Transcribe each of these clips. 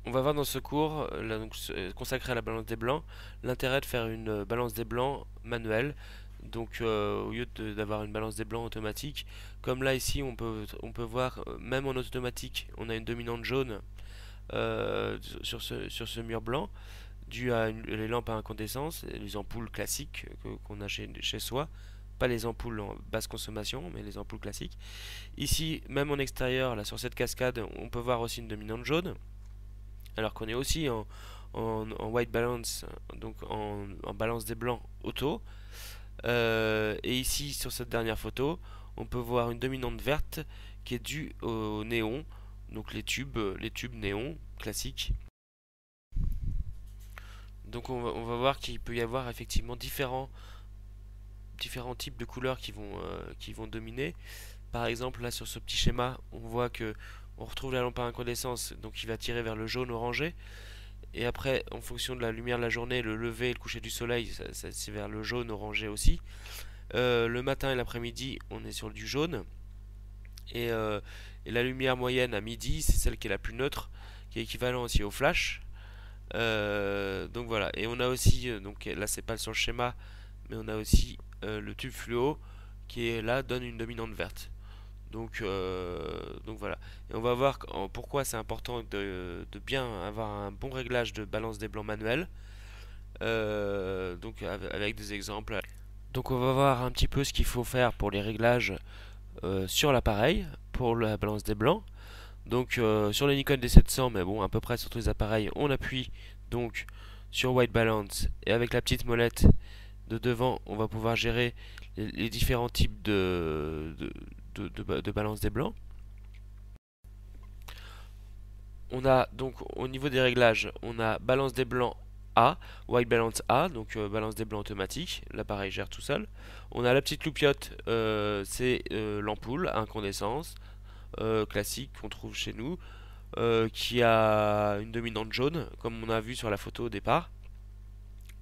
On va voir dans ce cours, là, donc, consacré à la balance des blancs, l'intérêt de faire une balance des blancs manuelle. Donc au lieu d'avoir une balance des blancs automatique, comme là ici on peut voir, même en automatique, on a une dominante jaune sur ce mur blanc, dû à les lampes à incandescence, les ampoules classiques qu'on a chez soi. Pas les ampoules en basse consommation, mais les ampoules classiques. Ici, même en extérieur, là sur cette cascade, on peut voir aussi une dominante jaune alors qu'on est aussi en white balance, donc en balance des blancs auto. Et ici, sur cette dernière photo, on peut voir une dominante verte qui est due au néon, donc les tubes néons classiques. Donc on va voir qu'il peut y avoir effectivement différents types de couleurs qui vont dominer. Par exemple, là sur ce petit schéma, on voit que on retrouve la lampe à incandescence, donc qui va tirer vers le jaune orangé. Et après, en fonction de la lumière de la journée, le lever et le coucher du soleil, c'est vers le jaune orangé aussi. Le matin et l'après-midi, on est sur du jaune. Et, euh, et la lumière moyenne à midi, c'est celle qui est la plus neutre, qui est équivalent aussi au flash. Donc voilà. Et on a aussi, donc là c'est pas sur le schéma, mais on a aussi le tube fluo qui est là donne une dominante verte. Donc voilà. Et on va voir pourquoi c'est important de bien avoir un bon réglage de balance des blancs manuels. Donc avec des exemples. Donc on va voir un petit peu ce qu'il faut faire pour les réglages sur l'appareil pour la balance des blancs. Donc sur les Nikon D700, mais bon à peu près sur tous les appareils, on appuie donc sur White Balance et avec la petite molette de devant, on va pouvoir gérer les différents types de balance des blancs. On a donc au niveau des réglages, on a balance des blancs A, white balance A, donc balance des blancs automatique, l'appareil gère tout seul. On a la petite loupiote, c'est l'ampoule à incandescence classique qu'on trouve chez nous, qui a une dominante jaune, comme on a vu sur la photo au départ.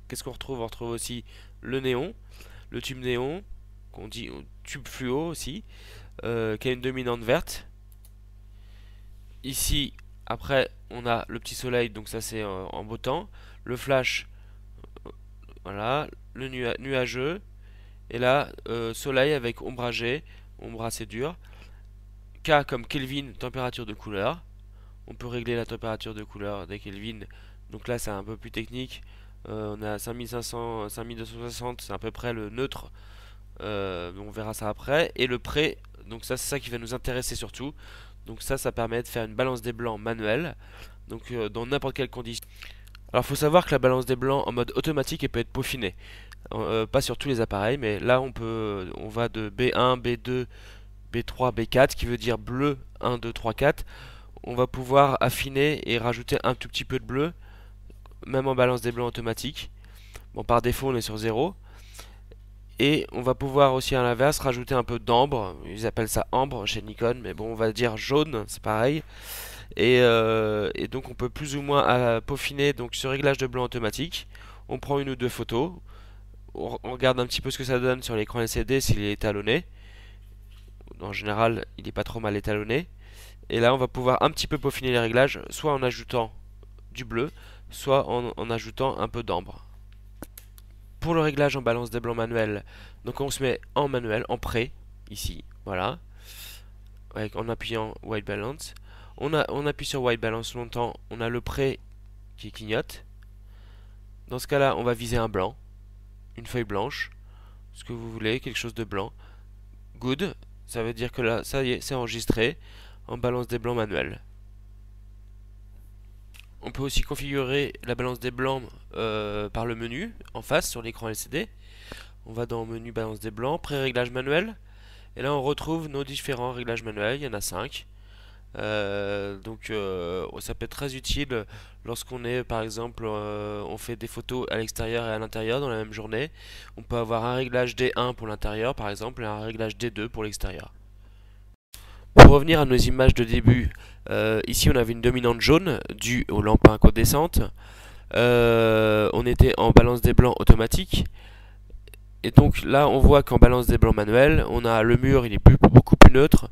Qu'est-ce qu'on retrouve? On retrouve aussi le néon, le tube néon, qu'on dit tube fluo aussi, qui a une dominante verte. Ici, après, on a le petit soleil, donc ça c'est en beau temps. Le flash, voilà. Le nuageux. Et là, soleil avec ombragé, ombre assez dur. K comme Kelvin, température de couleur. On peut régler la température de couleur des Kelvin. Donc là, c'est un peu plus technique. On a 5500, 5260, c'est à peu près le neutre. On verra ça après. Et le pré, donc ça c'est ça qui va nous intéresser surtout. Donc ça permet de faire une balance des blancs manuelle. Donc dans n'importe quelle condition. Alors il faut savoir que la balance des blancs en mode automatique elle peut être peaufinée. Pas sur tous les appareils, mais là on va de B1, B2, B3, B4, qui veut dire bleu 1, 2, 3, 4. On va pouvoir affiner et rajouter un tout petit peu de bleu, même en balance des blancs automatique. Bon, par défaut on est sur 0. Et on va pouvoir aussi à l'inverse rajouter un peu d'ambre. Ils appellent ça ambre chez Nikon, mais bon, on va dire jaune, c'est pareil. Et donc on peut plus ou moins peaufiner donc ce réglage de blanc automatique. On prend une ou deux photos, on regarde un petit peu ce que ça donne sur l'écran LCD s'il est étalonné. En général, il n'est pas trop mal étalonné. Et là, on va pouvoir un petit peu peaufiner les réglages, soit en ajoutant du bleu, soit en ajoutant un peu d'ambre. Pour le réglage en balance des blancs manuels, donc on se met en manuel, en pré, ici, voilà, en appuyant white balance. On appuie sur white balance longtemps, on a le pré qui clignote. Dans ce cas-là, on va viser un blanc, une feuille blanche, ce que vous voulez, quelque chose de blanc. Good, ça veut dire que là, ça y est, c'est enregistré en balance des blancs manuels. On peut aussi configurer la balance des blancs par le menu en face sur l'écran LCD. On va dans menu balance des blancs, pré-réglage manuel. Et là on retrouve nos différents réglages manuels, il y en a 5. Ça peut être très utile lorsqu'on est par exemple on fait des photos à l'extérieur et à l'intérieur dans la même journée. On peut avoir un réglage D1 pour l'intérieur par exemple et un réglage D2 pour l'extérieur. Pour revenir à nos images de début, ici on avait une dominante jaune due aux lampes incandescentes. On était en balance des blancs automatique. Et donc là on voit qu'en balance des blancs manuels, on a le mur, il est beaucoup plus neutre.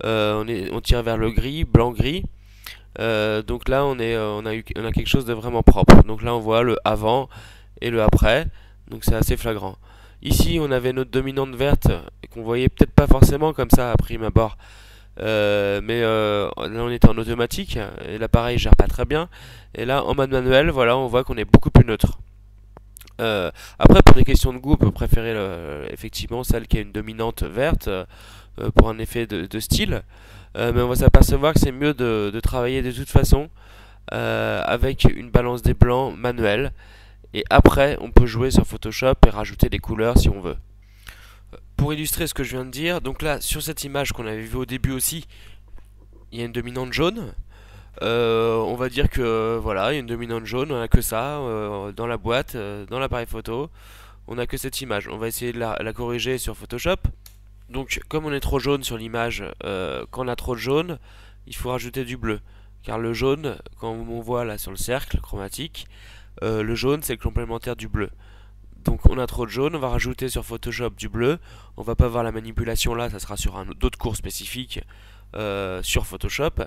On tire vers le gris, blanc-gris. Donc là on a quelque chose de vraiment propre. Donc là on voit le avant et le après, donc c'est assez flagrant. Ici on avait notre dominante verte qu'on voyait peut-être pas forcément comme ça à prime abord. Là on était en automatique et l'appareil gère pas très bien. Et là en mode manuel, voilà, on voit qu'on est beaucoup plus neutre. Après, pour des questions de goût, on peut préférer effectivement celle qui a une dominante verte pour un effet de style. Mais on va s'apercevoir que c'est mieux de travailler de toute façon avec une balance des blancs manuelle. Et après, on peut jouer sur Photoshop et rajouter des couleurs si on veut. Pour illustrer ce que je viens de dire, donc là, sur cette image qu'on avait vue au début aussi, il y a une dominante jaune. On va dire que voilà, il y a une dominante jaune, on a que ça dans la boîte, dans l'appareil photo, on a que cette image. On va essayer de la corriger sur Photoshop. Donc, comme on est trop jaune sur l'image, quand on a trop de jaune, il faut rajouter du bleu. Car le jaune, quand on voit là sur le cercle chromatique, le jaune c'est le complémentaire du bleu. Donc on a trop de jaune, on va rajouter sur Photoshop du bleu. On va pas voir la manipulation là, ça sera sur un d'autres cours spécifiques sur Photoshop.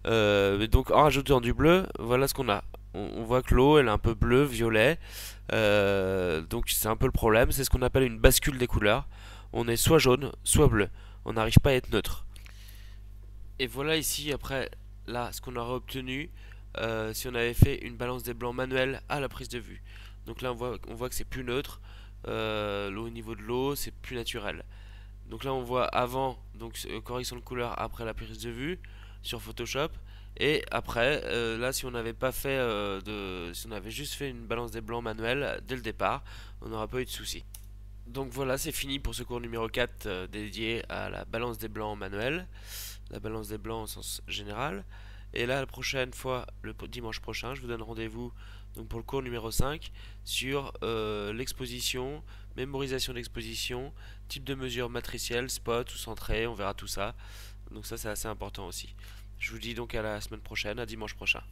Donc en rajoutant du bleu, voilà ce qu'on a. On voit que l'eau elle est un peu bleu, violet. Donc c'est un peu le problème, c'est ce qu'on appelle une bascule des couleurs. On est soit jaune, soit bleu. On n'arrive pas à être neutre. Et voilà ici après là ce qu'on aurait obtenu si on avait fait une balance des blancs manuelle à la prise de vue. Donc là on voit que c'est plus neutre. Au niveau de l'eau c'est plus naturel. Donc là on voit avant donc correction de couleur après la prise de vue sur Photoshop et après là si on n'avait pas fait si on avait juste fait une balance des blancs manuelle dès le départ, on n'aurait pas eu de soucis. Donc voilà, c'est fini pour ce cours numéro 4 dédié à la balance des blancs manuelle, la balance des blancs au sens général. Et là la prochaine fois, le dimanche prochain, je vous donne rendez-vous donc pour le cours numéro 5 sur l'exposition, mémorisation d'exposition, type de mesure matricielle, spot ou centré, on verra tout ça. Donc ça c'est assez important aussi. Je vous dis donc à la semaine prochaine, à dimanche prochain.